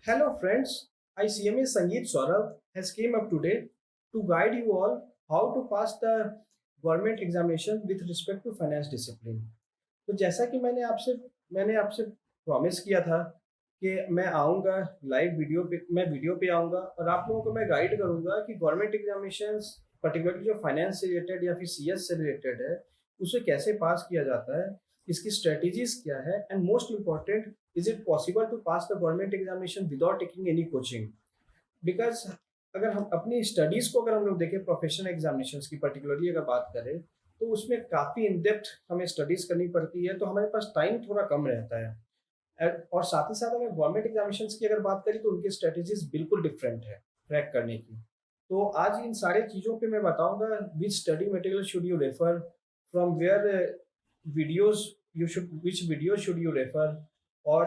Hello friends, I CMA Sangeet Saurabh has came up today to guide you all how to pass the government examination with respect to finance discipline. तो जैसा कि मैंने आपसे promise किया था कि मैं आऊँगा लाइव वीडियो पे मैं वीडियो पे आऊँगा और आप लोगों को मैं गाइड करूँगा कि गवर्नमेंट एग्जामिनेशंस पर्टिकुलरली जो फाइनेंस से रिलेटेड या फिर सीएस से रिलेटेड है, उसे कैसे पास किया जाता है, इसकी स्ट्रेटजीज क्या है and most important is it possible to pass the government examination without taking any coaching. Because अगर हम अपनी स्टडीज को अगर हम लोग देखें प्रोफेशनल एग्जामिनेशंस की पर्टिकुलरली अगर बात करें तो उसमें काफ़ी इन डेप्थ हमें स्टडीज करनी पड़ती है, तो हमारे पास टाइम थोड़ा कम रहता है। और साथ ही साथ अगर गवर्नमेंट एग्जामिनेशंस की अगर बात करें तो उनकी स्ट्रेटजीज बिल्कुल डिफरेंट है क्रैक करने की। तो आज इन सारे चीज़ों पे मैं बताऊंगा which study material should you refer, from where videos which videos should you refer, or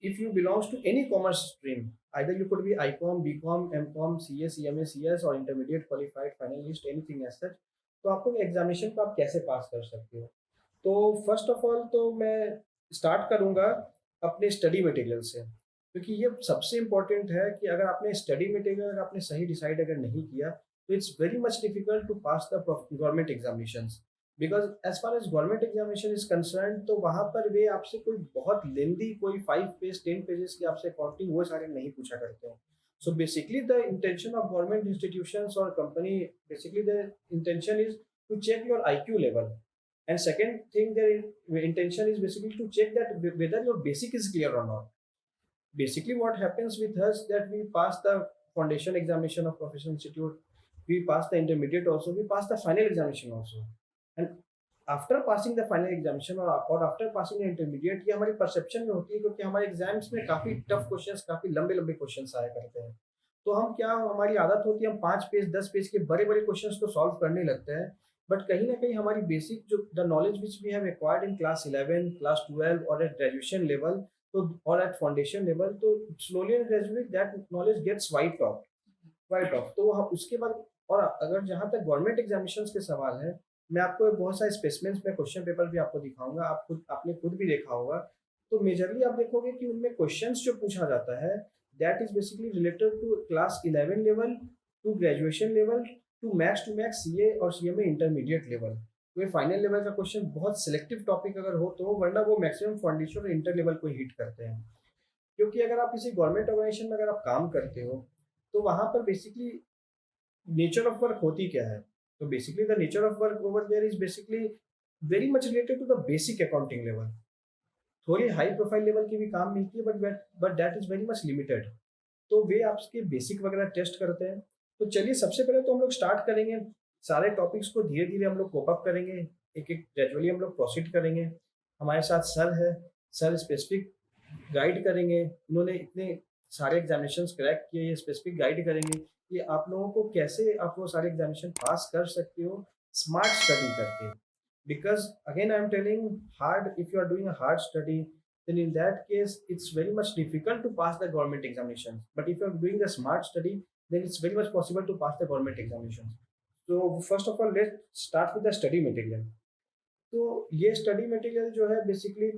if you belongs to any commerce stream, either you could be ICOM, BCom, MCom, CA, CMA, CS or intermediate qualified finalist, anything as such, तो आपको examination को आप कैसे पास कर सकते हो। तो first of all तो मैं स्टार्ट करूंगा अपने स्टडी मटेरियल से, क्योंकि ये सबसे इम्पोर्टेंट है कि अगर आपने स्टडी मटेरियल अगर आपने सही डिसाइड अगर नहीं किया तो it's very much difficult to pass the government examinations. Because as far as government examination is concern तो वहाँ पर वे आपसे कोई बहुत लेंदी कोई 5 पेज 10 पेजेस की आपसे अकाउंटिंग वो सारे नहीं पूछा करते हैं। So basically the intention of government institutions or company, basically the intention is to check your IQ level. And second thing, their intention is basically to check that whether your basic is clear or not. Basically what happens with us that we pass the foundation examination of professional institute, we pass the intermediate also, we pass the final examination also, and after passing the final examination और after passing the intermediate ये हमारी perception में होती है, क्योंकि हमारे exams में काफ़ी टफ क्वेश्चंस काफ़ी लंबे लंबे क्वेश्चंस आया करते हैं। तो हम क्या हमारी आदत होती है हम 5 पेज 10 पेज के बड़े बड़े क्वेश्चंस को सॉल्व करने लगते हैं, बट कहीं ना कहीं हमारी बेसिक जो the knowledge which we have acquired in class 11 class 12 और एट ग्रेजुएशन लेवल, तो और एट फाउंडेशन लेवल, तो slowly and gradually that knowledge gets wiped off. तो हम उसके बाद और अगर जहाँ तक गवर्नमेंट एग्जामिनेशन के सवाल है, मैं आपको बहुत सारे स्पेसिमेंस में क्वेश्चन पेपर भी आपको दिखाऊंगा, आपने खुद भी देखा होगा। तो मेजरली आप देखोगे कि उनमें क्वेश्चंस जो पूछा जाता है that is basically related to class 11 level to graduation level to max CA और सीएमए इंटरमीडिएट लेवल। तो ये फाइनल लेवल का क्वेश्चन बहुत सिलेक्टिव टॉपिक अगर हो तो, वरना वो मैक्सिमम फाउंडेशन और इंटर लेवल को हिट करते हैं। क्योंकि अगर आप किसी गवर्नमेंट ऑर्गेनाइजेशन में अगर आप काम करते हो तो वहां पर बेसिकली नेचर ऑफ वर्क होती क्या है। तो basically the nature of work over there is basically very much related to the basic accounting level. थोड़ी हाई प्रोफाइल लेवल की भी काम मिलती है, but that is very much limited. तो वे आपके बेसिक वगैरह टेस्ट करते हैं। तो चलिए सबसे पहले तो हम लोग स्टार्ट करेंगे, सारे टॉपिक्स को धीरे धीरे हम लोग कोप अप करेंगे, एक एक ग्रेजुअली हम लोग प्रोसीड करेंगे। हमारे साथ सर है, सर स्पेसिफिक गाइड करेंगे, उन्होंने इतने सारे एग्जामिनेशंस क्रैक किए, ये स्पेसिफिक गाइड करेंगे कि आप लोगों को कैसे आप वो सारे एग्जामिनेशन पास कर सकते हो स्मार्ट स्टडी करके। Because again I am telling hard, if you are doing a hard study then in that case it's very much difficult to pass the government examinations, but if you are doing the smart study then it's very much possible to pass the government examinations. So first of all let's start with the study material. तो ये study material जो है basically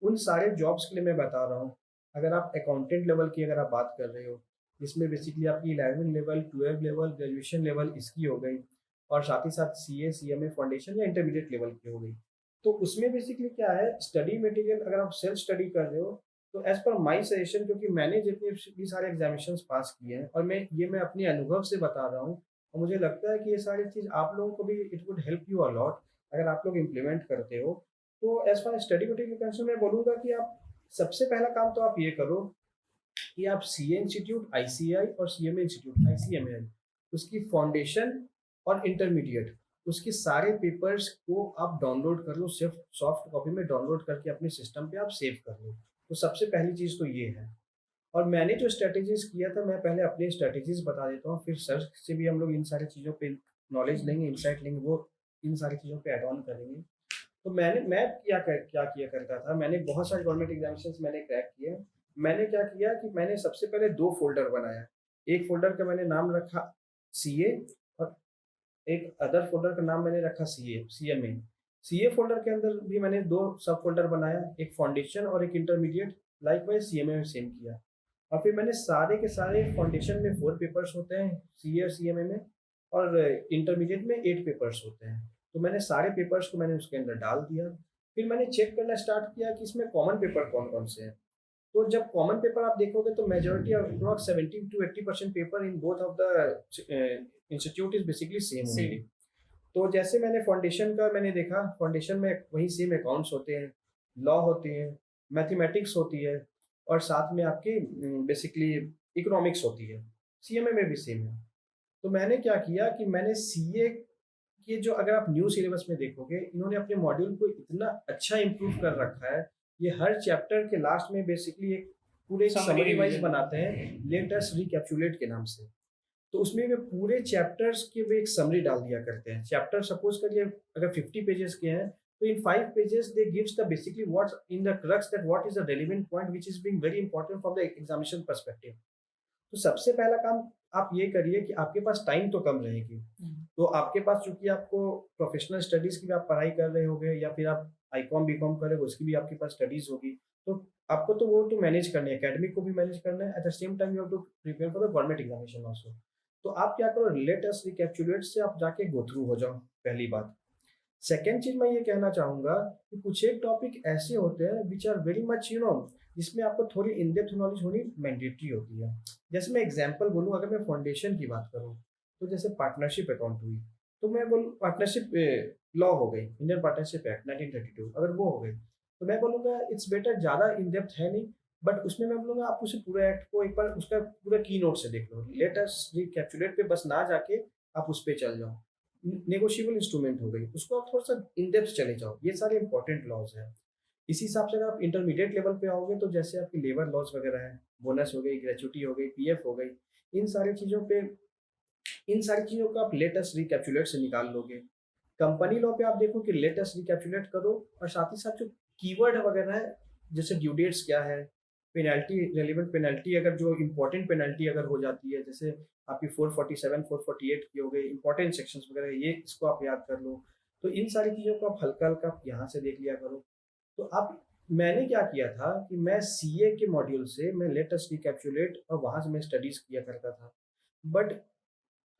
उन सारे jobs के लिए मैं बता रहा हूँ। अगर आप अकाउंटेंट लेवल की अगर आप बात कर रहे हो, इसमें बेसिकली आपकी 11 लेवल 12 लेवल ग्रेजुएशन लेवल इसकी हो गई, और साथ ही साथ सीए सीएमए फाउंडेशन या इंटरमीडिएट लेवल की हो गई। तो उसमें बेसिकली क्या है स्टडी मटेरियल, अगर आप सेल्फ स्टडी कर रहे हो तो एज पर माई सजेशन, क्योंकि मैंने जितने भी सारे एग्जामिनेशन पास किए हैं और मैं अपने अनुभव से बता रहा हूँ, और मुझे लगता है कि ये सारी चीज़ आप लोगों को भी it would help you a lot अगर आप लोग इम्प्लीमेंट करते हो। तो as far study material concern मैं बोलूँगा कि आप सबसे पहला काम तो आप ये करो कि आप सीए इंस्टीट्यूट आईसीआई और सीएमए इंस्टीट्यूट आईसीएमए उसकी फाउंडेशन और इंटरमीडिएट उसके सारे पेपर्स को आप डाउनलोड कर लो, सिर्फ सॉफ्ट कॉपी में डाउनलोड करके अपने सिस्टम पे आप सेव कर लो। तो सबसे पहली चीज़ तो ये है। और मैंने जो स्ट्रेटेजीज किया था, मैं पहले अपने स्ट्रेटेजीज बता देता हूँ, फिर सर से भी हम लोग इन सारी चीज़ों पे नॉलेज लेंगे, इंसाइट लेंगे, वो इन सारी चीज़ों पे एड ऑन करेंगे। तो मैं क्या किया करता था, मैंने बहुत सारे गवर्नमेंट एग्जामिनेशंस मैंने क्रैक किए। मैंने क्या किया कि मैंने सबसे पहले 2 फ़ोल्डर बनाया। एक फ़ोल्डर का मैंने नाम रखा सीए और एक अदर फ़ोल्डर का नाम मैंने रखा सीएमए। सीए फ़ोल्डर के अंदर भी मैंने 2 सब फ़ोल्डर बनाया, एक फाउंडेशन और एक इंटरमीडिएट, लाइकवाइज़ सीएमए में सेम किया। और फिर मैंने सारे के सारे फाउंडेशन में 4 पेपर्स होते हैं सीए और सीएमए में, और इंटरमीडिएट में 8 पेपर्स होते हैं। तो मैंने सारे पेपर्स को मैंने उसके अंदर डाल दिया। फिर मैंने चेक करना स्टार्ट किया कि इसमें कॉमन पेपर कौन-कौन से हैं। तो जब कॉमन पेपर आप देखोगे तो majority of approx 70 to 80% paper in both of the institute is basically same only. Same. तो जैसे मैंने फाउंडेशन का मैंने देखा, फाउंडेशन में वही सेम अकाउंट्स होते हैं, लॉ होती है, मैथमेटिक्स होती है, और साथ में आपकी बेसिकली इकोनॉमिक्स होती है। सीएमए में भी सेम है। तो मैंने क्या किया कि मैंने सीए के जो, अगर आप न्यू सिलेबस में देखोगे, इन्होंने अपने मॉड्यूल को इतना अच्छा इम्प्रूव कर रखा है। ये हर चैप्टर के लास्ट में बेसिकली एक पूरे एक समरी समरी वाइज रिवीजन। बनाते हैं, लेट अस रिकैप्चुलेट के नाम से। तो उसमें वे पूरे चैप्टर्स की वे एक समरी डाल दिया करते हैं। चैप्टर सपोज करिए अगर 50 पेजेस के हैं, तो इन 5 pages they gives the basically what's in the crux that what is the relevant point which is being very important from the examination perspective. तो सबसे पहला काम आप ये करिए कि आपके पास टाइम तो कम रहेगी। तो आपके पास, चूँकि आपको प्रोफ़ेशनल स्टडीज़ की भी आप पढ़ाई कर रहे होंगे, या फिर आप आईकॉम, बीकॉम कर रहे हो, उसकी भी आपके पास स्टडीज़ होगी। तो आपको तो वो तो मैनेज करनी है, एकेडमिक को भी मैनेज करना है, at the same time you have to prepare for the government examination also. तो आप क्या करो, लेट अस रिकैप्चुलेट से आप जाके गो थ्रू हो जाओ, पहली बात। सेकंड चीज़ मैं ये कहना चाहूँगा कि कुछ एक टॉपिक ऐसे होते हैं व्हिच आर वेरी मच जिसमें आपको थोड़ी इन डेप्थ नॉलेज होनी मैंडेटरी होती है। जैसे मैं एग्ज़ाम्पल बोलूँ, अगर मैं फाउंडेशन की बात करूँ, तो जैसे पार्टनरशिप अकाउंट हुई, तो मैं बोलूँ पार्टनरशिप लॉ हो गई, इंडियन पार्टनरशिप एक्ट 1932, अगर वो हो गई, तो मैं बोलूँगा इट्स बेटर, ज़्यादा इन डेप्थ है नहीं, बट उसमें मैं बोलूँगा आप उसे पूरे एक्ट को एक बार उसका पूरा की नोट से देख लो। लेट अस रिकैप्चुलेट पे बस ना जाके आप उस पे चल जाओ। नेगोशिएबल इंस्ट्रूमेंट हो गई, उसको आप थोड़ा-सा इन डेप्थ चले जाओ। ये सारे इंपॉर्टेंट लॉज़ हैं। इसी हिसाब से अगर आप इंटरमीडिएट लेवल पे आओगे, तो जैसे आपकी लेबर लॉज़ वगैरह हैं, बोनस हो गई, ग्रेच्युटी हो गई, पीएफ हो गई, इन सारी चीज़ों पे, इन सारी चीज़ों को आप लेटेस्ट रिकैप्चुलेट से निकाल लोगे। कंपनी लॉ पे आप देखो कि लेटेस्ट रिकैप्चुलेट करो, और साथ ही साथ जो कीवर्ड वगैरह है, जैसे ड्यू डेट्स क्या है, पेनल्टी, रेलेवेंट पेनल्टी, अगर जो इम्पोर्टेंट पेनल्टी अगर हो जाती है, जैसे आपकी 447, 448 की हो गई, इम्पोर्टेंट सेक्शंस वगैरह, ये इसको आप याद कर लो। तो इन सारी चीज़ों को आप हल्का-हल्का यहाँ से देख लिया करो। तो अब मैंने क्या किया था कि मैं सीए के मॉड्यूल से मैं लेटेस्ट रिकैप्चुलेट और वहाँ से मैं स्टडीज़ किया करता था। बट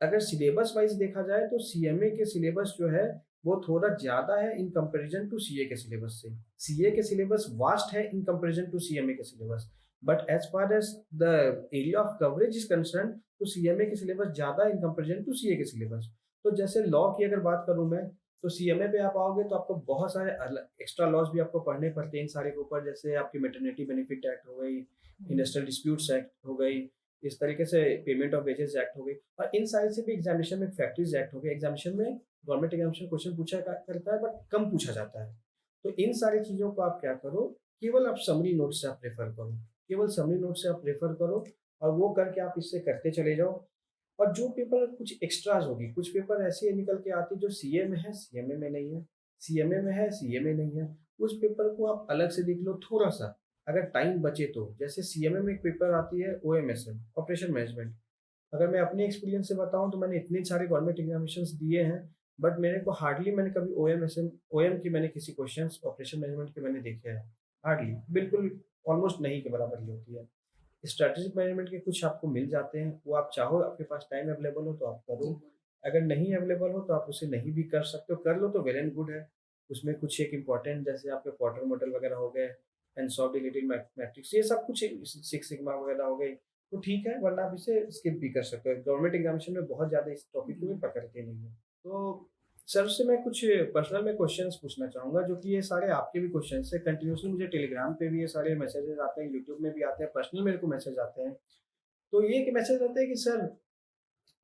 अगर सिलेबस वाइज़ देखा जाए, तो सीएमए के सिलेबस जो है, वो थोड़ा ज़्यादा है इन कंपैरिज़न टू सीए के सिलेबस से। सीए के सिलेबस वास्ट है इन कंपैरिज़न टू सीएमए के syllabus. But as far as the area of coverage is concerned, तो सीएमए के सिलेबस ज़्यादा इन कंपैरिज़न टू सीए के सिलेबस। तो जैसे लॉ की अगर बात करूँ मैं, तो सीएमए पे आप आओगे तो आपको बहुत सारे एक्स्ट्रा लॉज़ भी आपको पढ़ने पड़ते हैं इन सारे के ऊपर, जैसे आपकी मैटरनिटी बेनिफिट एक्ट हो गई, इंडस्ट्रियल डिस्प्यूट्स एक्ट हो गई, इस तरीके से पेमेंट ऑफ वेजेस एक्ट हो गई, और इन सारी से भी एग्जामिनेशन में फैक्ट्रीज एक्ट हो गए। एग्जामिनेशन में गवर्नमेंट एग्जामिनेशन क्वेश्चन पूछा करता है, बट कम पूछा जाता है। तो इन सारी चीज़ों को आप क्या करो, केवल आप समरी नोट से आप रेफर करो, केवल समरी नोट से आप रेफर करो, और वो करके आप इससे करते चले जाओ। और जो पेपर कुछ एक्स्ट्राज होगी, कुछ पेपर ऐसे निकल के आती जो सीए में है, सीएमए में नहीं है, सीएमए में है, सीए में नहीं है, उस पेपर को आप अलग से देख लो थोड़ा सा, अगर टाइम बचे तो। जैसे सीएमए में एक पेपर आती है ओएमएसएम, ऑपरेशन मैनेजमेंट। अगर मैं अपने एक्सपीरियंस से बताऊं, तो मैंने इतने सारे गवर्नमेंट एग्जामिनेशंस दिए हैं, बट मेरे को हार्डली मैंने कभी ओएमएसएम, ओएम की मैंने किसी क्वेश्चंस ऑपरेशन मैनेजमेंट के मैंने देखे हैं, हार्डली, बिल्कुल ऑलमोस्ट नहीं के बराबर ही होती है। स्ट्रैटेजिक मैनेजमेंट के कुछ आपको मिल जाते हैं, वो आप चाहो, आपके पास टाइम अवेलेबल हो तो आप करो। अगर नहीं अवेलेबल हो तो आप उसे नहीं भी कर सकते हो, कर लो तो वेल एंड गुड है। उसमें कुछ एक इम्पोर्टेंट, जैसे आपके क्वार्टर मॉडल वगैरह हो गए, एंड सॉफ्ट डिलीटिंग मैट्रिक्स, ये सब कुछ सिक्स सिग्मा वगैरह हो गई, तो ठीक है, वरना आप इसे स्किप भी कर सकते हो। गवर्नमेंट एग्जामिनेशन में बहुत ज़्यादा इस टॉपिक को भी पकड़ते नहीं है। तो सर से मैं कुछ पर्सनल में क्वेश्चंस पूछना चाहूँगा, जो कि ये सारे आपके भी क्वेश्चंस हैं। कंटिन्यूअसली मुझे टेलीग्राम पे भी ये सारे मैसेजेस आते हैं, यूट्यूब में भी आते हैं, पर्सनल मेरे को मैसेज आते हैं। तो ये एक मैसेज आता है कि sir,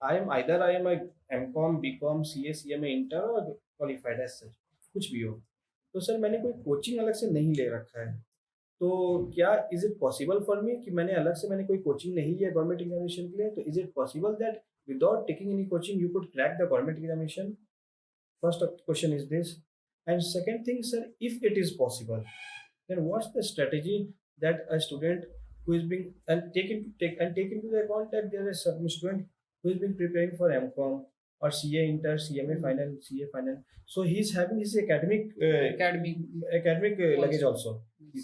I am a MCom, BCom, CA, CMA, inter और क्वालिफाइड एज सच, कुछ भी हो। तो सर मैंने कोई कोचिंग अलग से नहीं ले रखा है। तो क्या is it possible for me कि मैंने कोई कोचिंग नहीं लिया गवर्नमेंट एग्जामिनेशन के लिए, तो is it possible that without taking any coaching you could crack the government examination? First question is this. And second thing, sir, if it is possible, then what's the strategy that a student who is being, and take into the account that there is some student who is been preparing for MCOM or CA inter, CMA final, CA final. So he's having his academic luggage also.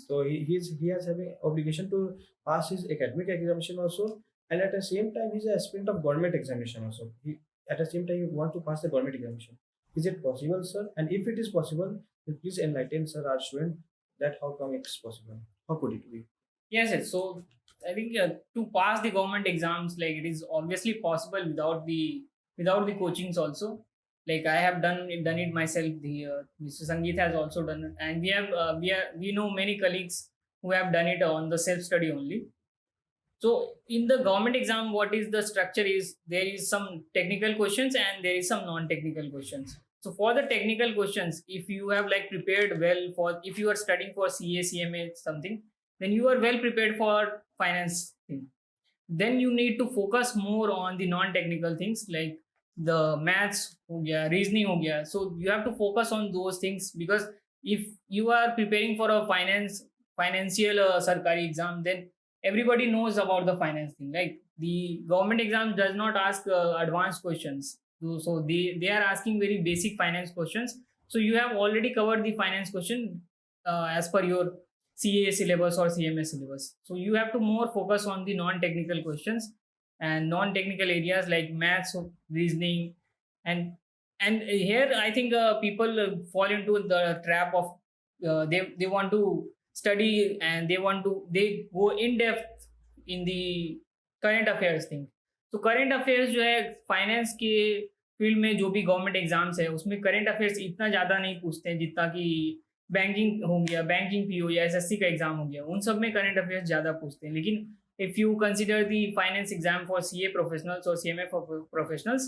So he has having obligation to pass his academic examination also, and at the same time he's an aspirant of government examination also. He at the same time he want to pass the government examination. Is it possible, sir? And if it is possible, then please enlighten, sir, our student, that how come it's possible? How could it be? Yes, yes. So I think to pass the government exams, like it is obviously possible without the coachings also. Like I have done it myself. The Mr. Sangeet has also done it, and we know many colleagues who have done it on the self study only. So in the government exam, what is the structure is there is some technical questions and there is some non-technical questions. So for the technical questions, if you have like prepared well for if you are studying for CA, CMA something, then you are well prepared for finance thing. Then you need to focus more on the non-technical things like the maths ho gaya, reasoning ho gaya. So you have to focus on those things because if you are preparing for a financial sarkari exam, then everybody knows about the finance thing. Like the government exam does not ask advanced questions, so they are asking very basic finance questions. So you have already covered the finance question as per your CA syllabus or CMA syllabus. So you have to more focus on the non-technical questions and non-technical areas like maths, reasoning, and here I think people fall into the trap of they want to study and they go in depth in the current affairs thing. तो current affairs जो है finance के field में जो भी government exams है उसमें current affairs इतना ज़्यादा नहीं पूछते हैं जितना कि बैंकिंग हो गया, बैंकिंग पीओ या एसएससी का एग्जाम हो गया, उन सब में करंट अफेयर्स ज़्यादा पूछते हैं. लेकिन if you consider the finance exam for CA professionals और CMA for professionals,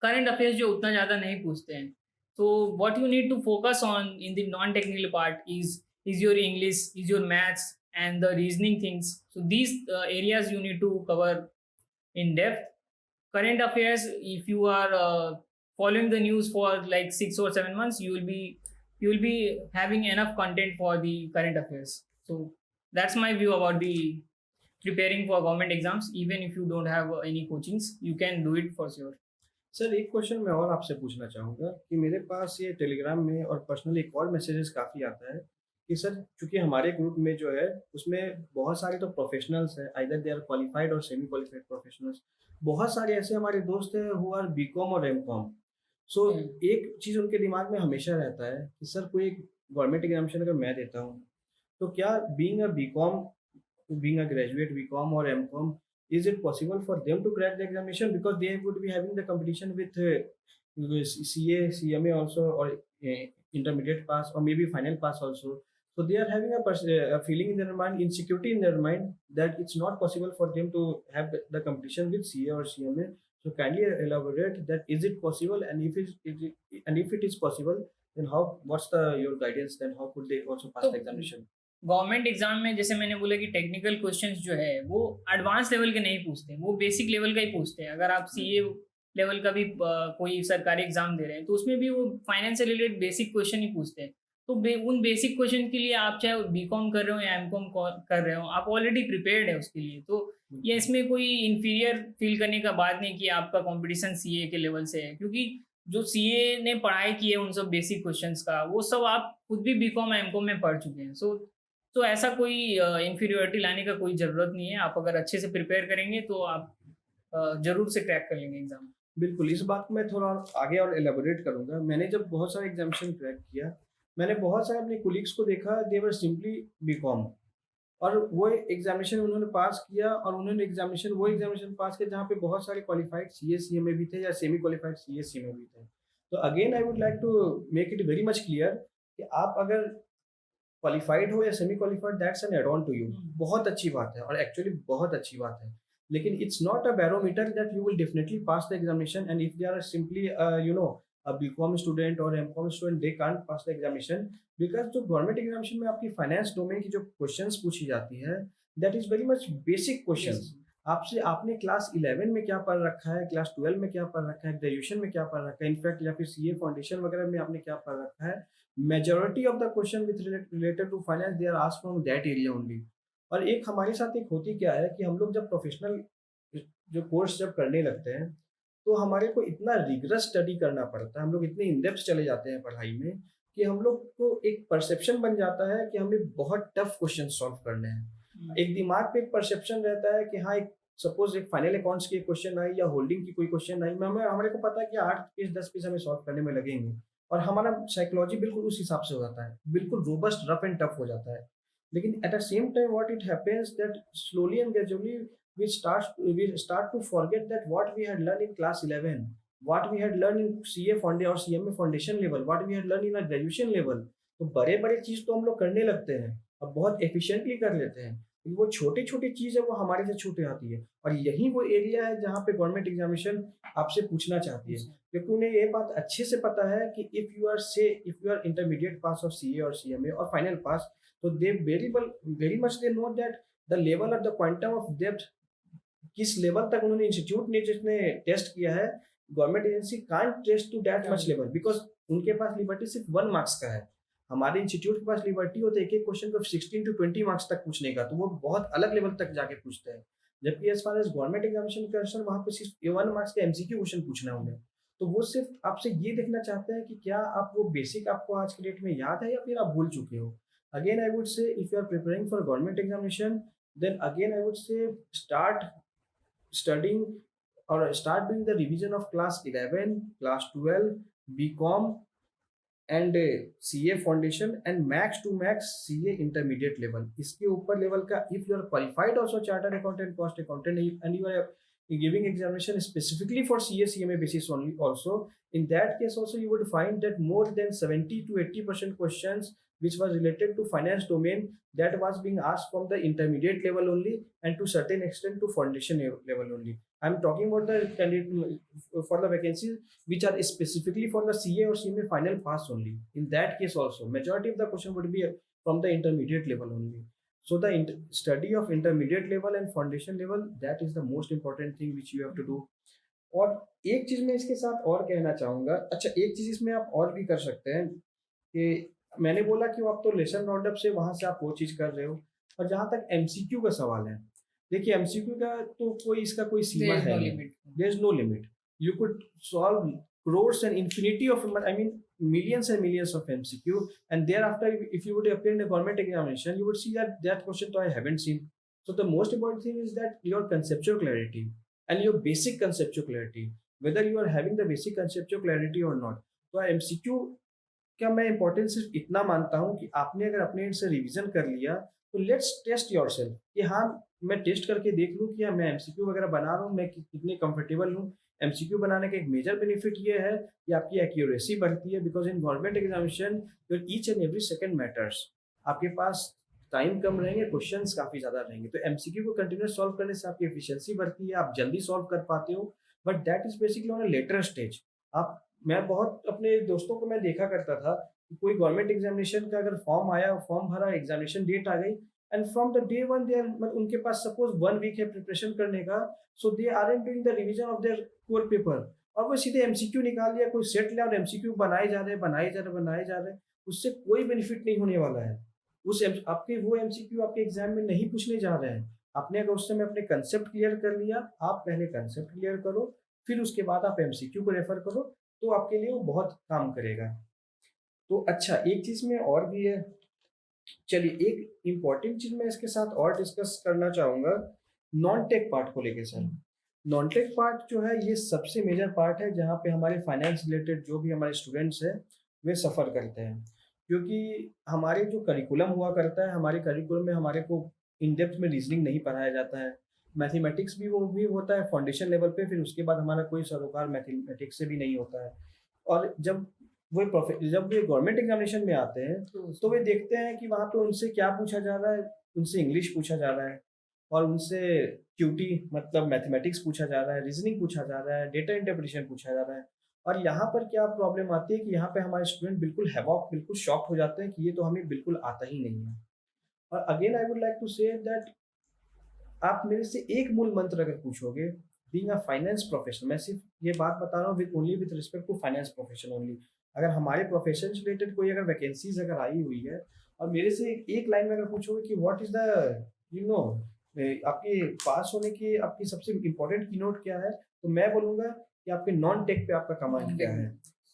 current affairs जो उतना ज़्यादा नहीं पूछते हैं. So what you need to focus on in the non-technical part is your English, is your maths, and the reasoning things. So these areas you need to cover in depth. Current affairs, if you are following the news for like 6 or 7 months, you will be having enough content for the current affairs. So that's my view about the preparing for government exams. Even if you don't have any coachings, you can do it for sure. Sir एक question मैं और आपसे पूछना चाहूँगा कि मेरे पास ये Telegram में और पर्सनली एक और मैसेजेस काफ़ी आता है कि सर चूंकि हमारे ग्रुप में जो है उसमें बहुत सारे तो प्रोफेशनल्स हैं, आइदर दे आर क्वालिफाइड और सेमी क्वालिफाइड प्रोफेशनल्स. बहुत सारे ऐसे हमारे दोस्त हैं हु आर बीकॉम और एमकॉम. सो एक चीज़ उनके दिमाग में हमेशा रहता है कि सर कोई गवर्नमेंट एग्जामिनेशन अगर मैं देता हूँ तो क्या being a BCom, being a graduate BCom or MCom, is it possible for them to crack the examination because they would be having the competition with CA, CMA also, or intermediate pass or maybe final pass also. So they are having a feeling in their mind, insecurity in their mind that it's not possible for them to have the competition with CA or CMA. So kindly elaborate that is it possible, and if it is possible, then how? What's your guidance? Then how could they also pass तो the examination? Government exam में जैसे मैंने बोला कि technical questions जो है वो advance level के नहीं पूछते, वो बेसिक लेवल का ही पूछते हैं. अगर आप सीए लेवल का भी कोई सरकारी एग्जाम दे रहे हैं तो उसमें भी वो फाइनेंस से रिलेटेड बेसिक क्वेश्चन ही पूछते हैं. तो उन बेसिक क्वेश्चन के लिए आप चाहे बीकॉम कर रहे हो या एमकॉम कर रहे हो, आप ऑलरेडी प्रिपेयर्ड है उसके लिए. तो ये इसमें कोई इन्फीरियर फील करने का बात नहीं कि आपका कॉम्पिटिशन सीए के लेवल से है, क्योंकि जो सीए ने पढ़ाई की है उन सब बेसिक क्वेश्चंस का वो सब आप खुद भी बीकॉम एमकॉम में पढ़ चुके हैं. तो ऐसा कोई इन्फीरियरिटी लाने का कोई ज़रूरत नहीं है. आप अगर अच्छे से प्रिपेयर करेंगे तो आप ज़रूर से क्रैक कर लेंगे एग्ज़ाम. बिल्कुल, इस बात को मैं थोड़ा और आगे और एलाबोरेट करूँगा. मैंने जब बहुत सारे एग्जामिनेशन क्रैक किया, मैंने बहुत सारे अपने कोलीग्स को देखा, दे वर सिंपली बीकॉम, और वो एग्जामिनेशन उन्होंने पास किया, और उन्होंने वो एग्जामिनेशन पास किया जहाँ पे बहुत सारे क्वालिफाइड सीए सीएमए भी थे या सेमी क्वालिफाइड सीए सीएमए भी थे. तो again I would like to make it very much clear कि आप अगर क्वालिफाइड हो या semi qualified, that's an add on to you. बहुत अच्छी बात है और एक्चुअली बहुत अच्छी बात है, लेकिन it's not a barometer that you will definitely pass the examination. And if they are simply a BCom student or MCom student, they can't pass the examination because जो गवर्नमेंट एग्जामिनेशन में आपकी finance domain की जो questions पूछी जाती है, that is very much basic questions. आपसे आपने क्लास 11 में क्या पढ़ रखा है, क्लास 12 में क्या पढ़ रखा है, ग्रेजुएशन में क्या पढ़ रखा है, इनफैक्ट या फिर सीए फाउंडेशन वगैरह में आपने क्या पढ़ रखा है. Majority of the question with related to finance they are asked from that area only. और एक हमारे साथ एक होती क्या है कि हम लोग जब प्रोफेशनल जो कोर्स जब करने लगते हैं तो हमारे को इतना रिगरस स्टडी करना पड़ता है, हम लोग इतने इन डेप्थ चले जाते हैं पढ़ाई में कि हम लोग को एक परसेप्शन बन जाता है कि हमें बहुत टफ क्वेश्चन सॉल्व करने हैं। एक दिमाग पे एक परसेप्शन रहता है कि हाँ, एक सपोज एक फाइनल अकाउंट्स की क्वेश्चन आई या होल्डिंग की कोई क्वेश्चन आई, हमें हमारे को पता है कि 8 पीस 10 पीस हमें सॉल्व करने में लगेंगे और हमारा साइकोलॉजी बिल्कुल उस हिसाब से हो जाता है, बिल्कुल रोबस्ट रफ एंड टफ हो जाता है। लेकिन eight the same time what it happens that slowly and gradually we start to forget that what we had learned in class 11, what we had learned in CA foundation or CMA foundation level, what we had learned in our graduation level। तो बड़े बड़े चीज तो हम लोग करने लगते हैं और बहुत एफिशिएंटली कर लेते हैं, लेकिन वो छोटी छोटी चीज है वो हमारे से छूट जाती है। और यही वो एरिया है जहाँ पे गवर्नमेंट एग्जामिनेशन आपसे पूछना चाहती है, क्योंकि उन्हें ये बात अच्छे से पता है कि if you are intermediate pass of CA और सीएमए और फाइनल पास, तो they very much they know that the level और द क्वांटम ऑफ डेप्थ, किस लेवल तक उन्होंने इंस्टीट्यूट ने जिसने टेस्ट किया है, government agency can't test to that much level because उनके पास लिबर्टी सिर्फ 1 मार्क्स का है। हमारे इंस्टीट्यूट के पास लिबर्टी होता है एक एक क्वेश्चन को 16 to 20 मार्क्स तक पूछने का, तो वो बहुत अलग लेवल तक जाके पूछते हैं। जबकि as far as government examination concern, वहाँ पे सिर्फ 1 मार्क्स का एमसीक्यू क्वेश्चन पूछना है उन्हें। तो वो सिर्फ आपसे ये देखना चाहते हैं कि क्या आप वो बेसिक आपको आज के डेट में याद है या फिर आप भूल चुके हो। Again I would say if you are preparing for government examination, then again I would say start studying or start doing the revision of class 11, class 12, BCom and CA foundation and max to max CA intermediate level। इसके ऊपर level का if you are qualified also chartered accountant, cost accountant and you are giving examination specifically for CA CMA basis only also, in that case also you would find that more than 70 to 80% questions which was related to finance domain that was being asked from the intermediate level only and to certain extent to foundation level only। I'm talking about the candidate for the vacancies which are specifically for the CA or CMA final pass only. In that case also, majority of the question would be from the intermediate level only। So the study of intermediate level and foundation level, that is the most important thing which you have to do। और एक चीज मैं इसके साथ और कहना चाहूंगा, अच्छा एक चीज इसमें आप और भी कर सकते हैं कि मैंने बोला कि वो आप तो लेसन राउंडअप से वहां से आप वो चीज कर रहे हो, और जहां तक एमसीक्यू का सवाल है, देखिए एमसीक्यू का तो कोई इसका कोई सीमा है नहीं, there is no limit. You could solve crores and infinity of, I mean millions and millions of MCQ, and thereafter if you would appear in a government examination you would see that that question I haven't seen। So the most important thing is that your conceptual clarity and your basic conceptual clarity, whether you are having the basic conceptual clarity or not। तो MCQ क्या मैं importance सिर्फ इतना मानता हूँ कि आपने अगर अपने एंड से रिवीजन कर लिया तो लेट्स टेस्ट योरसेल्फ कि हाँ, मैं टेस्ट करके देख लूँ कि हाँ मैं एमसीक्यू वगैरह बना रहा हूँ, मैं कितने कंफर्टेबल हूँ। एमसीक्यू बनाने का एक मेजर बेनिफिट ये है कि आपकी एक्यूरेसी बढ़ती है, because in government examination your each and every second matters. आपके पास टाइम कम रहेंगे, क्वेश्चंस काफी ज्यादा रहेंगे, तो एमसीक्यू को कंटिन्यूस सॉल्व करने से आपकी एफिशिएंसी बढ़ती है, आप जल्दी सॉल्व कर पाते हो। But that is basically on a later stage. आप मैं बहुत अपने दोस्तों को मैं देखा करता था कि कोई गवर्नमेंट एग्जामिनेशन का अगर फॉर्म आया, फॉर्म भरा, एग्जामिनेशन डेट आ गई, and from the day one they are, मतलब उनके पास सपोज 1 वीक है प्रिपरेशन करने का, so they are and doing the revision of their core paper, और वो सीधे एमसीक्यू निकाल लिया, कोई सेट लिया और एमसीक्यू बनाए जा रहे बनाए जा रहे। उससे कोई बेनिफिट नहीं होने वाला है। आपके वो एमसीक्यू आपके एग्जाम में नहीं पूछने जा रहे हैं। आपने अगर उस समय अपने कंसेप्ट क्लियर कर लिया, आप पहले कंसेप्ट क्लियर करो, फिर उसके बाद आप एमसीक्यू को रेफर करो, तो आपके लिए वो बहुत काम करेगा। तो अच्छा एक चीज में और भी है, चलिए एक इम्पॉर्टेंट चीज मैं इसके साथ और डिस्कस करना चाहूंगा, नॉन टेक पार्ट को लेके। सर नॉन टेक पार्ट जो है ये सबसे मेजर पार्ट है जहाँ पे हमारे फाइनेंस रिलेटेड जो भी हमारे स्टूडेंट्स हैं वे सफ़र करते हैं, क्योंकि हमारे जो करिकुलम हुआ करता है, हमारे करिकुलम में हमारे को इन डेप्थ में रीजनिंग नहीं पढ़ाया जाता है। मैथमेटिक्स भी वो भी होता है फाउंडेशन लेवल पे, फिर उसके बाद हमारा कोई सरोकार मैथमेटिक्स से भी नहीं होता है। और जब वे गवर्नमेंट एग्जामिनेशन में आते हैं तो वे देखते हैं कि वहाँ पे उनसे क्या पूछा जा रहा है, उनसे इंग्लिश पूछा जा रहा है, और उनसे क्यूटी मतलब मैथमेटिक्स पूछा जा रहा है, रीजनिंग पूछा जा रहा है, डेटा इंटरप्रिटेशन पूछा जा रहा है। और यहाँ पर क्या प्रॉब्लम आती है कि यहाँ पे हमारे स्टूडेंट बिल्कुल हैवॉक, बिल्कुल शॉक्ड हो जाते हैं कि ये तो हमें बिल्कुल आता ही नहीं है। और again I would like to say that आप मेरे से एक मूल मंत्र अगर पूछोगे, बीइंग अ फाइनेंस प्रोफेशनल, मैं सिर्फ ये बात बता रहा हूँ with only with respect to finance profession only. अगर हमारे प्रोफेशन से रिलेटेड कोई अगर वैकेंसीज अगर आई हुई है और मेरे से एक लाइन में अगर पूछोगे कि what is the you know आपके पास होने की आपकी सबसे इम्पोर्टेंट की नोट क्या है, तो मैं बोलूँगा कि आपके नॉन टेक पे आपका कमांड क्या है,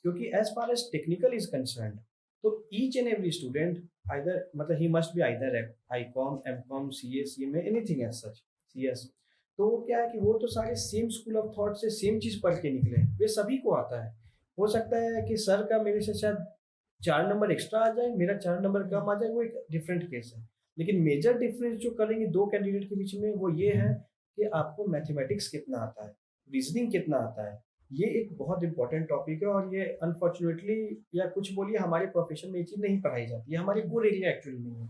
क्योंकि as far as technical is concern, तो each and every student either मतलब he must be either ICom, MCom, CA, CMA, anything as such, CS. तो वो क्या है कि वो तो सारे सेम स्कूल ऑफ थॉट से सेम चीज पढ़ के निकले हैं, वे सभी को आता है। हो सकता है कि सर का मेरे से शायद 4 नंबर एक्स्ट्रा आ जाए, मेरा 4 नंबर कम आ जाए, वो एक डिफरेंट केस है। लेकिन मेजर डिफरेंस जो करेंगे दो कैंडिडेट के बीच में वो ये है कि आपको मैथमेटिक्स कितना आता है, रीजनिंग कितना आता है। ये एक बहुत इंपॉर्टेंट टॉपिक है और ये अनफॉर्चुनेटली या कुछ बोलिए हमारे प्रोफेशन में ये चीज़ नहीं पढ़ाई जाती है, हमारे कोर एरिया एक्चुअली नहीं है।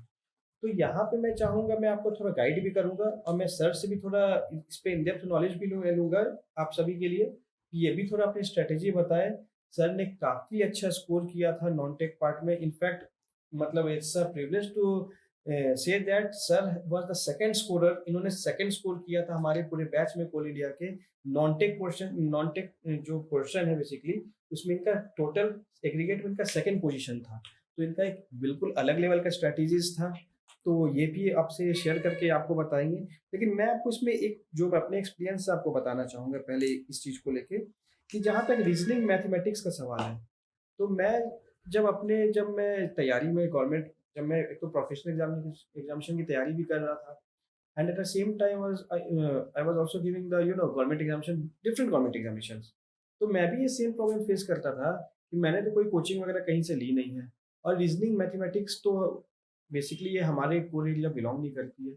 तो यहाँ पे मैं चाहूँगा मैं आपको थोड़ा गाइड भी करूँगा और मैं सर से भी थोड़ा इस पे इन डेप्थ नॉलेज भी लूँगा आप सभी के लिए, कि ये भी थोड़ा अपनी स्ट्रैटेजी बताएं। सर ने काफ़ी अच्छा स्कोर किया था नॉन टेक पार्ट में, इनफैक्ट मतलब it's a privilege to say that sir was the second scorer, इन्होंने सेकंड स्कोर किया था हमारे पूरे बैच में कोल इंडिया के नॉन टेक जो पोर्शन है बेसिकली, उसमें इनका टोटल एग्रीगेट में इनका सेकंड पोजीशन था। तो इनका एक बिल्कुल अलग लेवल का स्ट्रैटेजीज था, तो ये भी आपसे शेयर करके आपको बताएंगे। लेकिन मैं आपको इसमें एक जो मैं अपने एक्सपीरियंस से आपको बताना चाहूँगा पहले इस चीज़ को लेके, कि जहाँ तक रीजनिंग मैथमेटिक्स का सवाल है, तो मैं जब मैं तैयारी में गवर्नमेंट, जब मैं एक तो प्रोफेशनल एग्जामिनेशन की तैयारी भी कर रहा था, and eight the same time I was also giving the government examination, different government examinations. तो मैं भी ये सेम प्रॉब्लम फेस करता था कि मैंने तो कोई कोचिंग वगैरह कहीं से ली नहीं है, और रीजनिंग मैथमेटिक्स तो बेसिकली ये हमारे कोर एरिया बिलोंग नहीं करती है।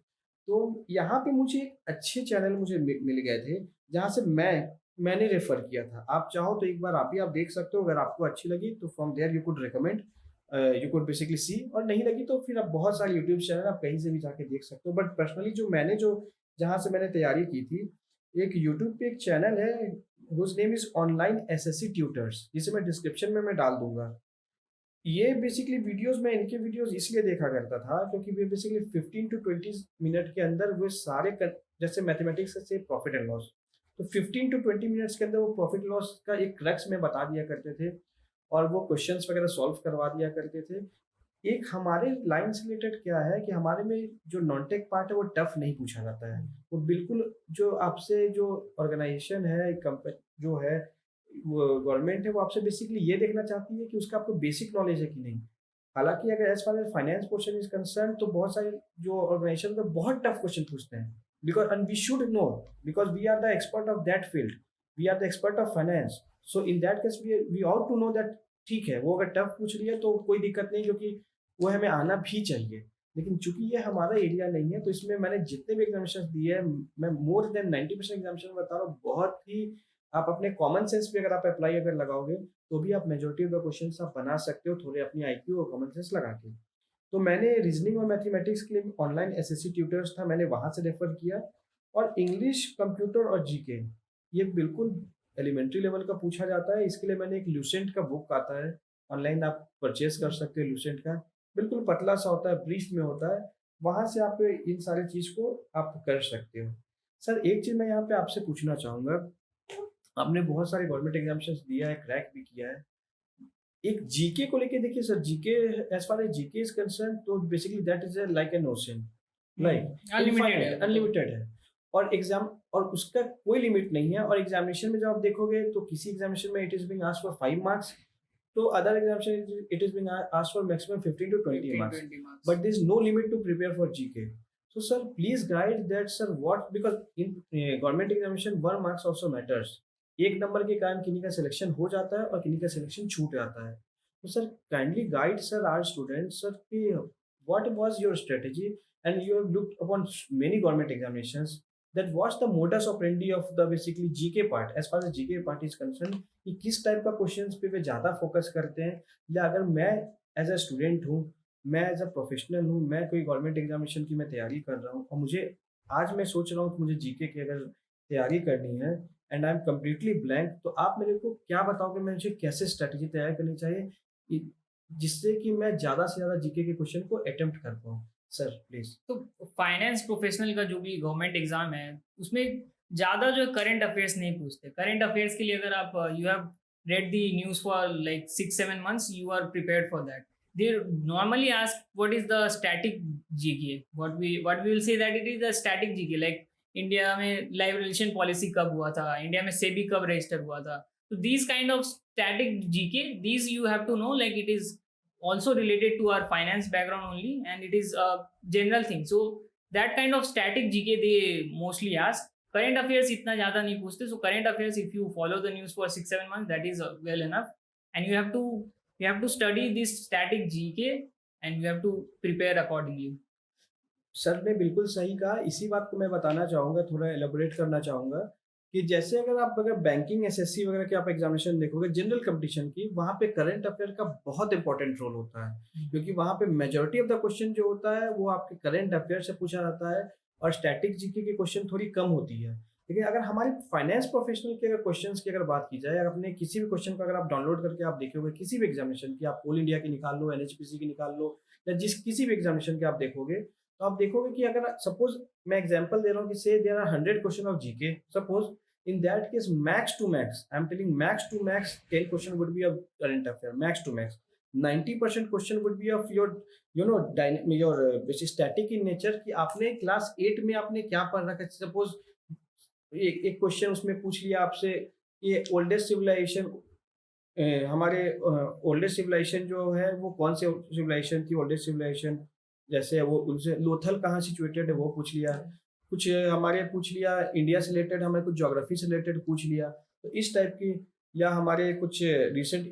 तो यहाँ पे मुझे एक अच्छे चैनल मुझे मिल गए थे, जहाँ से मैंने रेफर किया था। आप चाहो तो एक बार आप देख सकते हो, अगर आपको अच्छी लगी तो from there you could recommend, you could basically see, और नहीं लगी तो फिर आप बहुत सारे यूट्यूब चैनल आप कहीं से भी जाके देख सकते हो। बट पर्सनली जो जहाँ से मैंने तैयारी की थी, एक यूट्यूब पे एक चैनल है whose name is online SSC tutors, जिसे मैं डिस्क्रिप्शन में मैं डाल दूंगा। ये बेसिकली वीडियोस, मैं इनके वीडियोस इसलिए देखा करता था क्योंकि वे बेसिकली 15 टू 20 मिनट के अंदर वो सारे जैसे मैथमेटिक्स से प्रॉफिट एंड लॉस, तो 15 टू 20 मिनट्स के अंदर वो प्रॉफिट लॉस का एक क्रक्स में बता दिया करते थे, और वो क्वेश्चंस वगैरह सॉल्व करवा दिया करते थे। एक हमारे लाइन से रिलेटेड क्या है कि हमारे में जो नॉन टेक पार्ट है वो टफ नहीं पूछा जाता है, वो बिल्कुल जो आपसे जो ऑर्गेनाइजेशन है, कंपनी जो है, वो गवर्नमेंट है, वो आपसे बेसिकली ये देखना चाहती है कि उसका आपको बेसिक नॉलेज है कि नहीं। हालांकि अगर as far as finance portion is concern, तो बहुत सारे जो ऑर्गेनाइजेशन में बहुत टफ क्वेश्चन पूछते हैं, because and we should know, because we are the expert of that field, we are the expert of finance. So in that case we ought to know that, ठीक है वो अगर tough पूछ रही है तो कोई दिक्कत नहीं, क्योंकि वो हमें आना भी चाहिए। लेकिन चूंकि ये हमारा एरिया नहीं है, तो इसमें मैंने जितने भी एग्जामिनेशन दिए हैं, मैं मोर देन 90% एग्जामिनेशन बता रहा हूँ, बहुत ही आप अपने कॉमन सेंस पे अगर आप अप्लाई अगर लगाओगे, तो भी आप मेजोरिटी ऑफ द क्वेश्चंस आप बना सकते हो थोड़े अपनी आईक्यू और कॉमन सेंस लगा के। तो मैंने रीजनिंग और मैथमेटिक्स के लिए ऑनलाइन एसएससी ट्यूटर्स था, मैंने वहाँ से रेफर किया। और इंग्लिश, कंप्यूटर और जीके, ये बिल्कुल एलिमेंट्री लेवल का पूछा जाता है। इसके लिए मैंने एक ल्यूसेंट का बुक आता है, ऑनलाइन आप परचेज कर सकते हो ल्यूसेंट का, बिल्कुल पतला सा होता है, ब्रीफ में होता है, वहाँ से आप इन सारी चीज़ को आप कर सकते हो। सर एक चीज़ मैं यहाँ पे आपसे पूछना चाहूँगा, आपने बहुत सारे गवर्नमेंट एग्जामिनेशंस दिया है, क्रैक भी किया है। एक जीके को लेके देखिए sir, GK as far as GK is concerned, तो basically that is like an ocean, like unlimited infinite, unlimited है। और एग्जाम और उसका कोई लिमिट नहीं है। और एग्जामिनेशन में जब आप देखोगे तो किसी एग्जामिनेशन में it is being asked for 5 marks, तो other examination it is being asked for maximum 15 to 20 marks, 20 marks. but there is no limit to prepare for GK. So sir, please guide that sir what, because in government examination 1 marks also matters. एक number के कारण किन्हीं का selection हो जाता है और किन्हीं का सिलेक्शन छूट जाता है। तो sir kindly guide sir our students sir कि what was your strategy, and you have looked upon many government examinations, that what's the modus operandi of the basically GK part, as far as GK part is concerned, कि किस type का questions पे वे ज़्यादा focus करते हैं, या अगर मैं एज अ स्टूडेंट हूँ, मैं एज अ प्रोफेशनल हूँ, मैं कोई गवर्नमेंट एग्जामिनेशन की मैं तैयारी कर रहा हूँ, और मुझे आज मैं सोच रहा हूँ कि मुझे जीके की अगर तैयारी करनी है, and I am completely blank, तो आप मेरे को क्या बताओगे मुझे कैसे स्ट्रैटेजी तैयार करनी चाहिए जिससे कि मैं ज़्यादा से ज़्यादा जीके के क्वेश्चन को अटेम्प्ट कर पाऊँ? Sir please. तो फाइनेंस प्रोफेशनल का जो भी गवर्नमेंट एग्जाम है, उसमें ज़्यादा जो करंट अफेयर्स नहीं पूछते। करंट अफेयर्स के लिए अगर आप you have read the news for like 6-7 months, you are prepared for that. They normally ask what is the static GK. What we will say that it is a static GK. Like India में लाइब्रेशन policy कब हुआ था, India में सेबी कब register हुआ था. तो these kind of static GK, these you have to know, like it is also related to our finance background only, and it is a general thing. So that kind of static GK they mostly ask. Current affairs इतना ज़्यादा नहीं पूछते. So current affairs, if you follow the news for 6-7 months, that is well enough. And you have to study this static GK, and you have to prepare accordingly. Sir ने बिल्कुल सही कहा। इसी बात को मैं बताना चाहूँगा, थोड़ा एलाबोरेट करना चाहूँगा कि जैसे अगर बैंकिंग एसएससी वगैरह की आप एग्जामिनेशन देखोगे जनरल कंपटीशन की, वहाँ पे करंट अफेयर का बहुत इंपॉर्टेंट रोल होता है, क्योंकि वहाँ पे मेजॉरिटी ऑफ द क्वेश्चन जो होता है वो आपके करंट अफेयर से पूछा जाता है और स्टैटिक जीके की क्वेश्चन थोड़ी कम होती है। लेकिन अगर हमारी फाइनेंस प्रोफेशनल के अगर क्वेश्चंस की अगर बात की जाए, अगर अपने किसी भी क्वेश्चन को अगर आप डाउनलोड करके आप देखोगे किसी भी एग्जामिनेशन की, आप ऑल इंडिया की निकाल लो, एनएचपीसी की निकाल लो, या किसी भी एग्जामिनेशन के आप देखोगे, तो आप देखोगे कि अगर सपोज मैं एग्जांपल दे रहा हूँ कि say there are 100 question of GK, suppose in that case max to max, I'm telling max to max 10 question would be of current affair, max to max 90% question would be of your your which is static in nature, कि आपने class 8 में आपने क्या पढ़ रखा है। Suppose एक question उसमें पूछ लिया आपसे, ये ओल्डेस्ट सिविलाइजेशन हमारे ओल्डेस्ट सिविलाइजेशन जो है वो कौन से सिविलाइजेशन थी, ओल्डेस्ट सिविलाइजेशन जैसे वो उनसे लोथल कहाँ सिचुएटेड है वो पूछ लिया, कुछ हमारे पूछ लिया इंडिया से रिलेटेड, हमें कुछ ज्योग्राफी से रिलेटेड पूछ लिया, तो इस टाइप की, या हमारे कुछ recent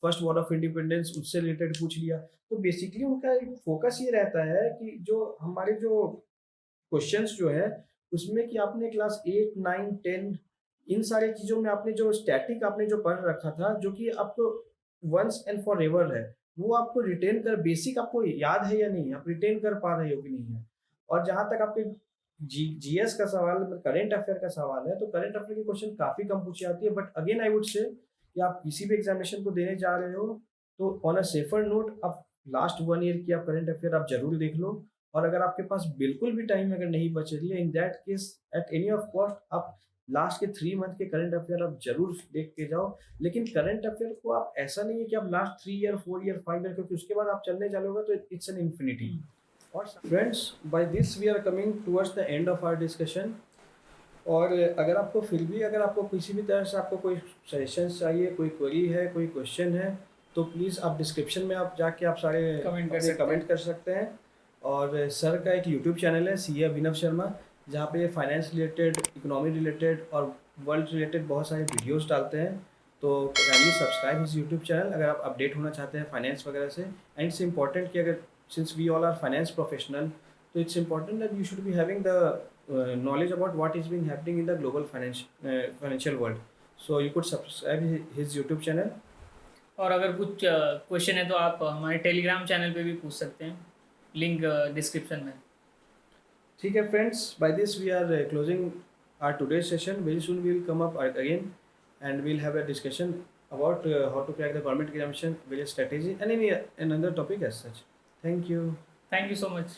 first war of independence उससे रिलेटेड पूछ लिया। तो बेसिकली उनका फोकस ये रहता है कि जो हमारे जो क्वेश्चंस जो है उसमें कि आपने क्लास 8, 9, 10 इन सारी चीज़ों में आपने जो स्टैटिक आपने जो पढ़ रखा था, जो कि आपको वंस एंड फॉर एवर है, वो आपको रिटेन कर, बेसिक आपको याद है या नहीं, आप रिटेन कर पा रहे हो कि नहीं है। और जहाँ तक आपके जीएस का सवाल, करंट अफेयर का सवाल है, तो करंट अफेयर के क्वेश्चन काफ़ी कम पूछी जाती है, बट अगेन आई वुड से कि आप किसी भी एग्जामिनेशन को देने जा रहे हो तो ऑन अ सेफर नोट आप लास्ट 1 ईयर की आप करंट अफेयर आप जरूर देख लो। और अगर आपके पास बिल्कुल भी टाइम अगर नहीं बच रही है, इन that case at any of cost आप लास्ट के 3 मंथ के करंट अफेयर आप जरूर देख के जाओ। लेकिन करंट अफेयर को आप ऐसा नहीं है कि आप लास्ट 3 ईयर, 4 ईयर, 5 ईयर, क्योंकि उसके बाद आप चलने चलोगे तो इट्स एन इन्फिनिटी। और friends, by this we are coming towards the end of our discussion. और अगर आपको फिर भी अगर आपको किसी भी तरह से आपको कोई सजेशंस चाहिए, कोई क्वेरी है, कोई क्वेश्चन है, तो प्लीज़ आप डिस्क्रिप्शन में आप जाके आप सारे कमेंट कर सकते हैं। और सर का एक यूट्यूब चैनल है सीए अभिनव शर्मा, जहाँ पे फाइनेंस रिलेटेड, इकोनॉमी रिलेटेड और वर्ल्ड रिलेटेड बहुत सारे वीडियोस डालते हैं। तो kindly subscribe his YouTube channel अगर आप अपडेट होना चाहते हैं फाइनेंस वगैरह से। एंड इट्स इम्पॉर्टेंट कि अगर since we all are finance professional, तो it's important that you should be having the knowledge about what is being happening in the global financial world. So you could subscribe his YouTube channel. और अगर कुछ question है तो आप हमारे Telegram channel पे भी पूछ सकते हैं, लिंक डिस्क्रिप्शन में। ठीक है friends, by this we are closing our today's session. Very soon we will come up again and we'll have a discussion about how to crack the government examination, various strategy, and any another topic as such. Thank you. Thank you so much.